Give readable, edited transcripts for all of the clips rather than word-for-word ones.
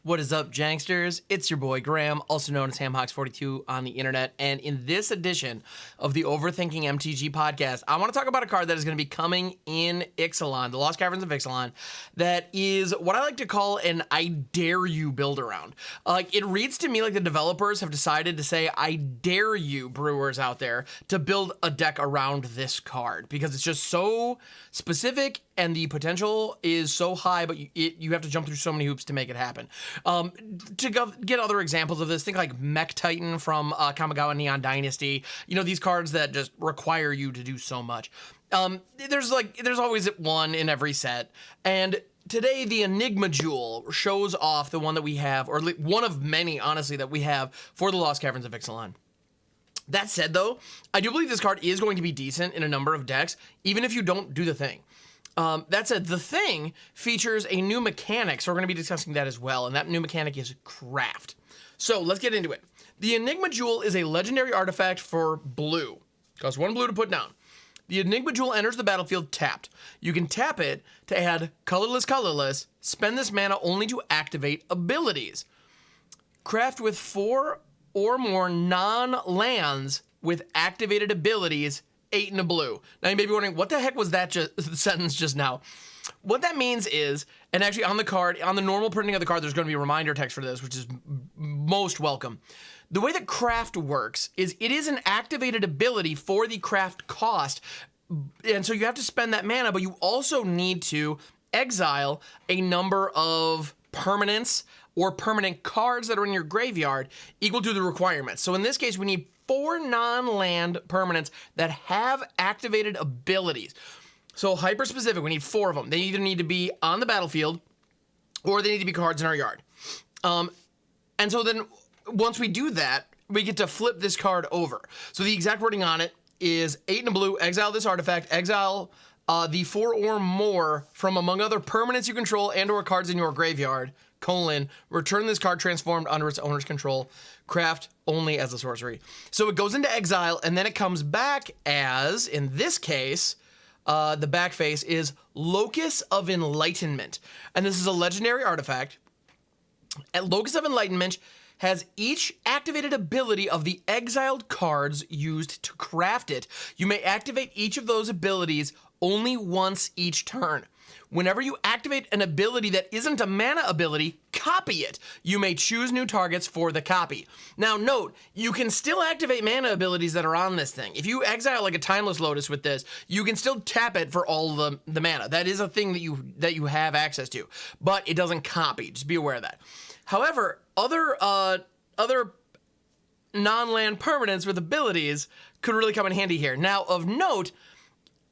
What is up, Janksters? It's your boy Graham, also known as HamHawks42 on the internet, and in this edition of the Overthinking MTG Podcast, I want to talk about a card that is going to be coming in Ixalan, the Lost Caverns of Ixalan, that is what I like to call an I dare you build around. It reads to me like the developers have decided to say, I dare you, brewers out there, to build a deck around this card, because it's just so specific and the potential is so high, but you have to jump through so many hoops to make it happen. To get other examples of this, think like Mech Titan from Kamigawa Neon Dynasty. You know, these cards that just require you to do so much. There's always one in every set, and today the Enigma Jewel shows off the one that we have, or one of many, honestly, that we have for the Lost Caverns of Ixalan. That said, though, I do believe this card is going to be decent in a number of decks, even if you don't do the thing. That said, the thing features a new mechanic, so we're going to be discussing that as well, and that new mechanic is craft. So let's get into it. The Enigma Jewel is a legendary artifact for blue. Costs 1 blue to put down. The Enigma Jewel enters the battlefield tapped. You can tap it to add colorless, spend this mana only to activate abilities. Craft with 4 or more non-lands with activated abilities, 8 in a blue. Now you may be wondering, what the heck was that sentence just now? What that means is, and actually on the card, on the normal printing of the card, there's going to be a reminder text for this, which is most welcome. The way that craft works is it is an activated ability for the craft cost, and so you have to spend that mana, but you also need to exile a number of permanents or permanent cards that are in your graveyard equal to the requirements. So in this case, we need 4 non-land permanents that have activated abilities. So hyper specific, we need 4 of them. They either need to be on the battlefield or they need to be cards in our yard. And so then once we do that, we get to flip this card over. So the exact wording on it is 8 in a blue, exile this artifact, exile the 4 or more from among other permanents you control and or cards in your graveyard, return this card transformed under its owner's control, craft only as a sorcery. So it goes into exile, and then it comes back as, in this case, the back face is Locus of Enlightenment. And this is a legendary artifact. And Locus of Enlightenment has each activated ability of the exiled cards used to craft it. You may activate each of those abilities only once each turn. Whenever you activate an ability that isn't a mana ability, copy it. You may choose new targets for the copy. Now note, you can still activate mana abilities that are on this thing. If you exile like a Timeless Lotus with this, you can still tap it for all the mana. That is a thing that you have access to, but it doesn't copy. Just be aware of that. However, other non-land permanents with abilities could really come in handy here. Now, of note,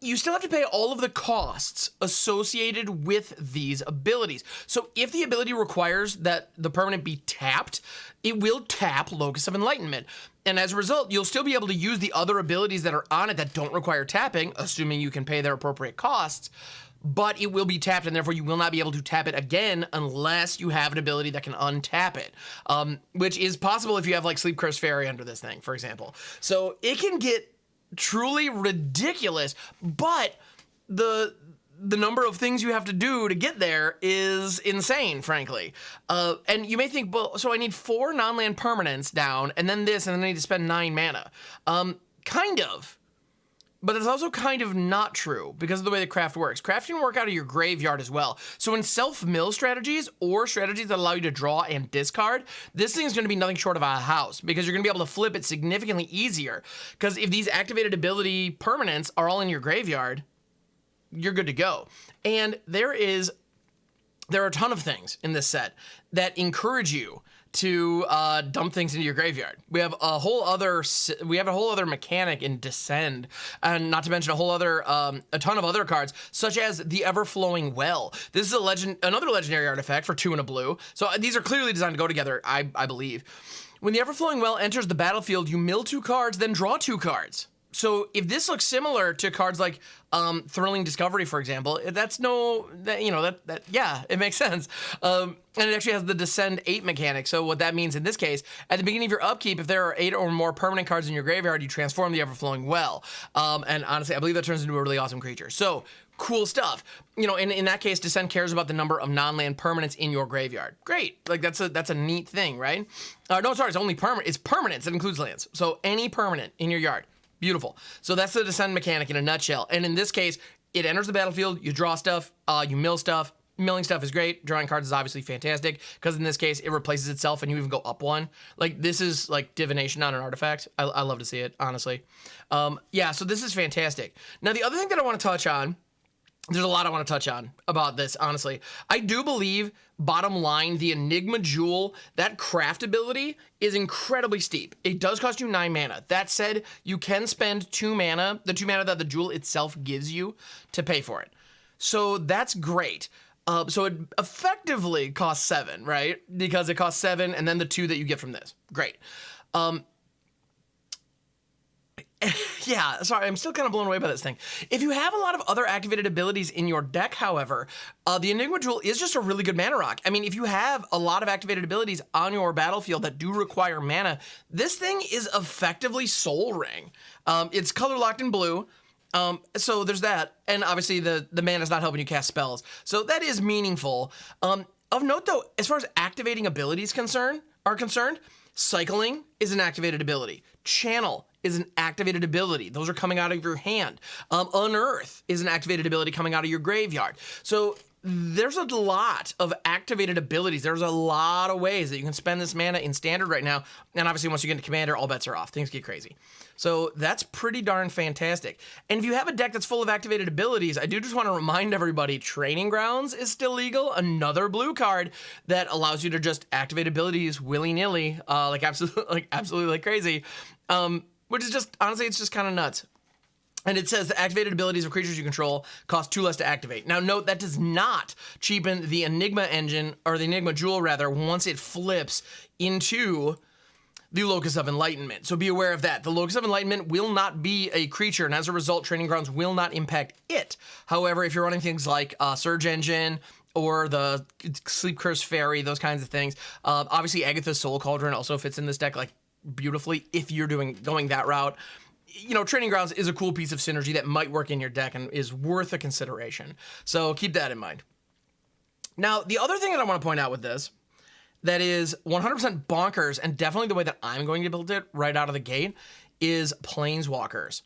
you still have to pay all of the costs associated with these abilities. So if the ability requires that the permanent be tapped, it will tap Locus of Enlightenment. And as a result, you'll still be able to use the other abilities that are on it that don't require tapping, assuming you can pay their appropriate costs, but it will be tapped, and therefore you will not be able to tap it again unless you have an ability that can untap it, which is possible if you have like Sleep Cursed Fairy under this thing, for example. So it can get truly ridiculous, but the number of things you have to do to get there is insane, frankly. And you may think, well, so I need 4 non-land permanents down, and then this, and then I need to spend 9 mana. Kind of. But it's also kind of not true because of the way the craft works. Craft can work out of your graveyard as well. So in self-mill strategies or strategies that allow you to draw and discard, this thing is going to be nothing short of a house because you're going to be able to flip it significantly easier. Because if these activated ability permanents are all in your graveyard, you're good to go. And there are a ton of things in this set that encourage you to dump things into your graveyard. We have a whole other mechanic in Descend, and not to mention a ton of other cards, such as the Ever-Flowing Well. This is another legendary artifact for 2 and a blue. So these are clearly designed to go together, I believe. When the Ever-Flowing Well enters the battlefield, you mill 2 cards, then draw 2 cards. So if this looks similar to cards like Thrilling Discovery, for example, yeah, it makes sense. And it actually has the Descend 8 mechanic. So what that means in this case, at the beginning of your upkeep, if there are 8 or more permanent cards in your graveyard, you transform the Ever-Flowing Well. And honestly, I believe that turns into a really awesome creature. So Cool stuff. You know, in that case, Descent cares about the number of non-land permanents in your graveyard. Great. Like, that's a neat thing, right? No, sorry, it's only permanent. It's permanents. It includes lands. So any permanent in your yard. Beautiful. So that's the Descent mechanic in a nutshell. And in this case, it enters the battlefield, you draw stuff, you mill stuff. Milling stuff is great. Drawing cards is obviously fantastic because in this case, it replaces itself and you even go up one. Like, this is like divination on an artifact. I love to see it, honestly. Yeah, so this is fantastic. Now, the other thing that I want to touch on, there's a lot I want to touch on about this, honestly. I do believe, bottom line, the Enigma Jewel, that craft ability is incredibly steep. It does cost you 9 mana. That said, you can spend 2 mana, the 2 mana that the jewel itself gives you, to pay for it. So that's great. So it effectively costs 7, right? Because it costs 7 and then the 2 that you get from this. Great. Yeah, sorry, I'm still kind of blown away by this thing. If you have a lot of other activated abilities in your deck, however, the Enigma Jewel is just a really good mana rock. I mean, if you have a lot of activated abilities on your battlefield that do require mana, this thing is effectively Soul Ring. It's color locked in blue. So there's that, and obviously the mana is not helping you cast spells, so that is meaningful. Of note though, as far as activating abilities are concerned, Cycling is an activated ability. Channel is an activated ability. Those are coming out of your hand. Unearth is an activated ability coming out of your graveyard. So there's a lot of activated abilities. There's a lot of ways that you can spend this mana in Standard right now. And obviously, once you get into Commander, all bets are off. Things get crazy. So that's pretty darn fantastic. And if you have a deck that's full of activated abilities, I do just want to remind everybody, Training Grounds is still legal. Another blue card that allows you to just activate abilities willy-nilly, absolutely like crazy. Which is just, honestly, it's just kind of nuts. And it says the activated abilities of creatures you control cost 2 less to activate. Now note, that does not cheapen the Enigma engine, or the Enigma Jewel rather, once it flips into the Locus of Enlightenment. So be aware of that. The Locus of Enlightenment will not be a creature, and as a result, Training Grounds will not impact it. However, if you're running things like Surge Engine, or the Sleep Curse Fairy, those kinds of things, obviously Agatha's Soul Cauldron also fits in this deck like beautifully if you're going that route. You know, Training Grounds is a cool piece of synergy that might work in your deck and is worth a consideration. So keep that in mind. Now, the other thing that I want to point out with this that is 100% bonkers, and definitely the way that I'm going to build it right out of the gate, is Planeswalkers.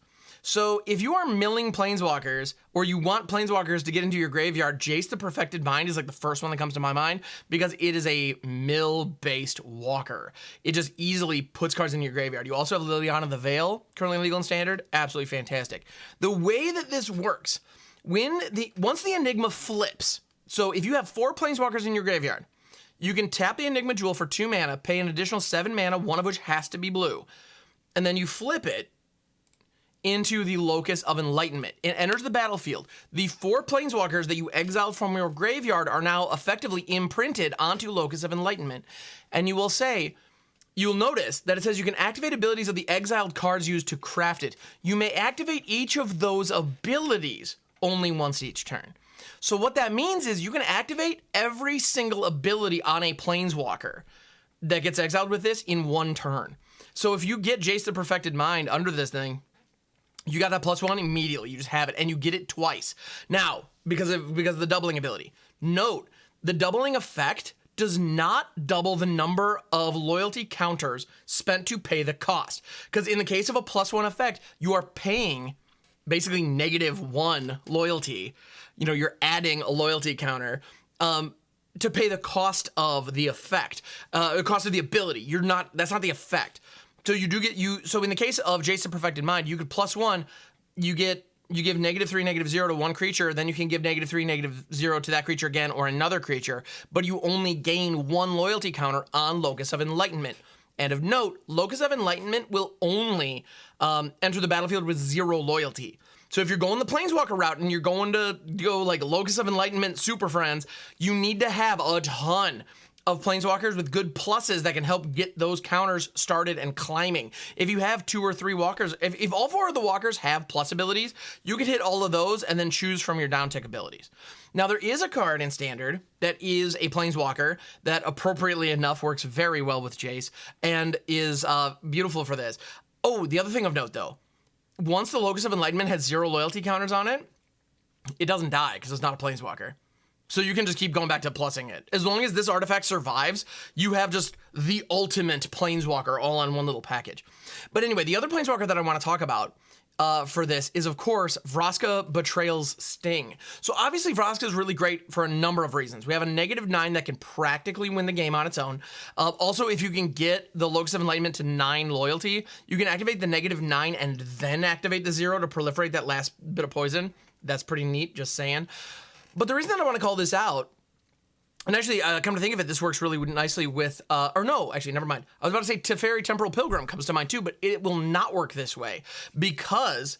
So if you are milling Planeswalkers, or you want Planeswalkers to get into your graveyard, Jace the Perfected Mind is like the first one that comes to my mind because it is a mill-based walker. It just easily puts cards in your graveyard. You also have Liliana the Veil, currently legal and Standard, absolutely fantastic. The way that this works, once the Enigma flips, so if you have 4 Planeswalkers in your graveyard, you can tap the Enigma Jewel for 2 mana, pay an additional 7 mana, one of which has to be blue, and then you flip it into the Locus of Enlightenment. It enters the battlefield. The 4 Planeswalkers that you exiled from your graveyard are now effectively imprinted onto Locus of Enlightenment. And you'll notice that it says you can activate abilities of the exiled cards used to craft it. You may activate each of those abilities only once each turn. So what that means is you can activate every single ability on a Planeswalker that gets exiled with this in 1 turn. So if you get Jace the Perfected Mind under this thing, you got that +1 immediately. You just have it, and you get it twice. Now, because of the doubling ability. Note, the doubling effect does not double the number of loyalty counters spent to pay the cost. Because in the case of a +1 effect, you are paying basically -1 loyalty. You know, you're adding a loyalty counter to pay the cost of the effect, the cost of the ability. That's not the effect. So so in the case of Jace the Perfected Mind, you could +1, you give -3, -0 to one creature, then you can give -3, -0 to that creature again or another creature, but you only gain 1 loyalty counter on Locus of Enlightenment. And of note, Locus of Enlightenment will only enter the battlefield with 0 loyalty. So if you're going the Planeswalker route and you're going to go like Locus of Enlightenment Super Friends, you need to have a ton of Planeswalkers with good pluses that can help get those counters started and climbing. If you have 2 or 3 walkers, if all 4 of the walkers have plus abilities, you can hit all of those and then choose from your downtick abilities. Now, there is a card in Standard that is a Planeswalker that appropriately enough works very well with Jace and is beautiful for this. Oh, the other thing of note though, once the Locus of Enlightenment has 0 loyalty counters on it, it doesn't die because it's not a planeswalker. So you can just keep going back to plussing it. As long as this artifact survives, you have just the ultimate planeswalker all on one little package. But anyway, the other planeswalker that I want to talk about for this is, of course, Vraska Betrayal's Sting. So obviously Vraska is really great for a number of reasons. We have a -9 that can practically win the game on its own. Also, if you can get the Locus of Enlightenment to 9 loyalty, you can activate the -9 and then activate the 0 to proliferate that last bit of poison. That's pretty neat, just saying. But the reason that I want to call this out, and actually, come to think of it, this works really nicely with, or no, actually, never mind. I was about to say Teferi Temporal Pilgrim comes to mind too, but it will not work this way because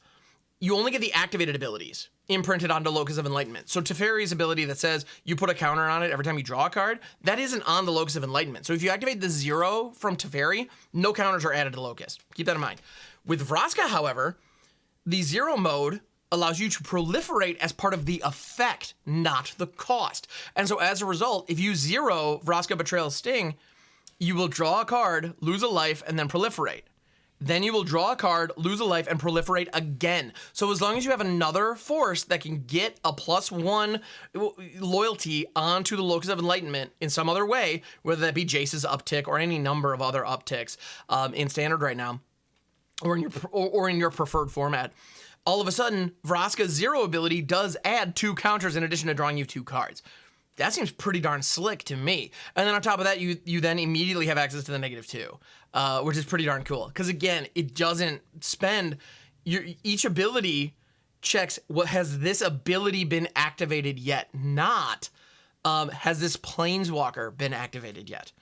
you only get the activated abilities imprinted onto Locus of Enlightenment. So Teferi's ability that says you put a counter on it every time you draw a card, that isn't on the Locus of Enlightenment. So if you activate the 0 from Teferi, no counters are added to Locus. Keep that in mind. With Vraska, however, the 0 mode allows you to proliferate as part of the effect, not the cost. And so as a result, if you 0 Vraska Betrayal's Sting, you will draw a card, lose a life, and then proliferate. Then you will draw a card, lose a life, and proliferate again. So as long as you have another force that can get a +1 loyalty onto the Locus of Enlightenment in some other way, whether that be Jace's uptick or any number of other upticks in Standard right now, or in your preferred format, all of a sudden, Vraska's 0 ability does add 2 counters in addition to drawing you 2 cards. That seems pretty darn slick to me. And then on top of that, you then immediately have access to the -2, which is pretty darn cool. Because again, it doesn't spend each ability checks what has this ability been activated yet, not has this planeswalker been activated yet.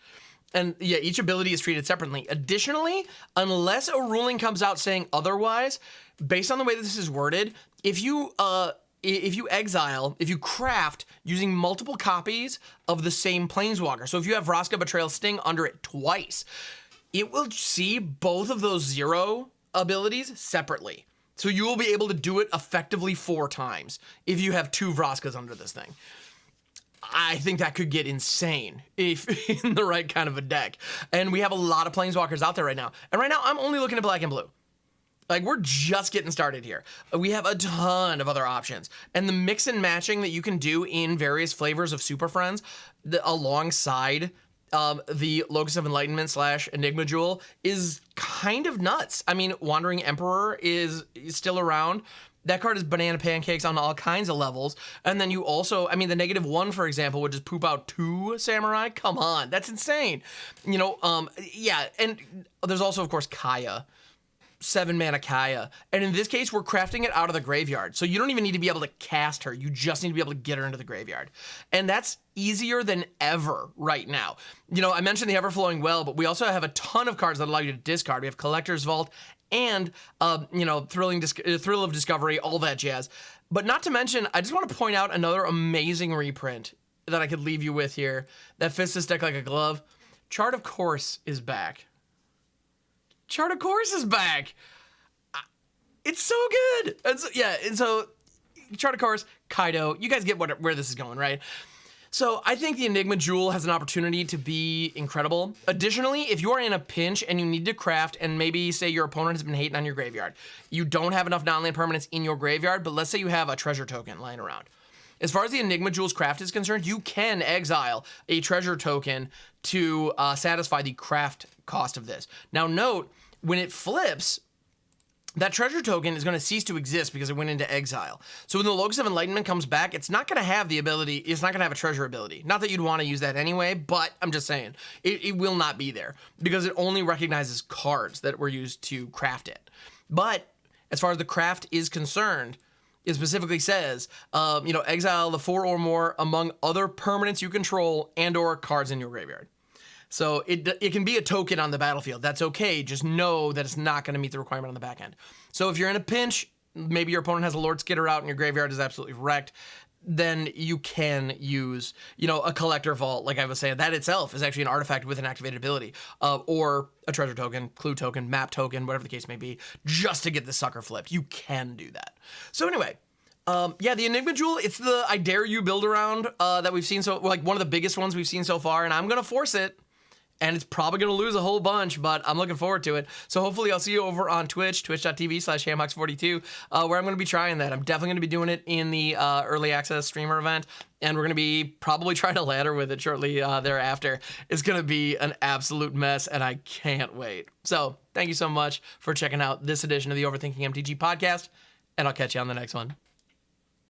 And yeah, each ability is treated separately. Additionally, unless a ruling comes out saying otherwise, based on the way that this is worded, if you craft using multiple copies of the same planeswalker, so if you have Vraska Betrayal's Sting under it twice, it will see both of those 0 abilities separately. So you will be able to do it effectively 4 times if you have 2 Vraskas under this thing. I think that could get insane if in the right kind of a deck. And we have a lot of planeswalkers out there right now. And right now, I'm only looking at black and blue. Like, we're just getting started here. We have a ton of other options. And the mix and matching that you can do in various flavors of Super Friends alongside the Locus of Enlightenment / Enigma Jewel is kind of nuts. I mean, Wandering Emperor is still around. That card is banana pancakes on all kinds of levels. And then you also, I mean, the -1, for example, would just poop out 2 Samurai. Come on, that's insane. You know, yeah, and there's also, of course, Kaya. 7-mana Kaya. And in this case, we're crafting it out of the graveyard. So you don't even need to be able to cast her. You just need to be able to get her into the graveyard. And that's easier than ever right now. You know, I mentioned the Everflowing Well, but we also have a ton of cards that allow you to discard. We have Collector's Vault and, you know, Thrill of Discovery, all that jazz. But not to mention, I just want to point out another amazing reprint that I could leave you with here that fits this deck like a glove. Chart of Course is back. Chart of Course is back. It's so good. And so Chart of Course, Kaido, you guys get where this is going, right? So I think the Enigma Jewel has an opportunity to be incredible. Additionally, if you are in a pinch and you need to craft, and maybe say your opponent has been hating on your graveyard, you don't have enough non-land permanents in your graveyard, but let's say you have a treasure token lying around. As far as the Enigma Jewel's craft is concerned, you can exile a treasure token to satisfy the craft cost of this. Now note, when it flips, that treasure token is going to cease to exist because it went into exile. So when the Locus of Enlightenment comes back, it's not going to have the ability, it's not going to have a treasure ability. Not that you'd want to use that anyway, but I'm just saying, it will not be there because it only recognizes cards that were used to craft it. But as far as the craft is concerned, it specifically says, you know, exile the 4 or more among other permanents you control and or cards in your graveyard. So it can be a token on the battlefield. That's okay. Just know that it's not going to meet the requirement on the back end. So if you're in a pinch, maybe your opponent has a Lord Skitter out and your graveyard is absolutely wrecked, then you can use, you know, a Collector Vault, like I was saying. That itself is actually an artifact with an activated ability, or a treasure token, clue token, map token, whatever the case may be, just to get the sucker flipped. You can do that. So anyway, yeah, the Enigma Jewel, it's the I Dare You build around that we've seen, so like one of the biggest ones we've seen so far, and I'm going to force it. and it's probably going to lose a whole bunch, but I'm looking forward to it. So hopefully I'll see you over on Twitch, twitch.tv/hamhawks42, where I'm going to be trying that. I'm definitely going to be doing it in the early access streamer event, and we're going to be probably trying to ladder with it shortly thereafter. It's going to be an absolute mess, and I can't wait. So thank you so much for checking out this edition of the Overthinking MTG podcast, and I'll catch you on the next one.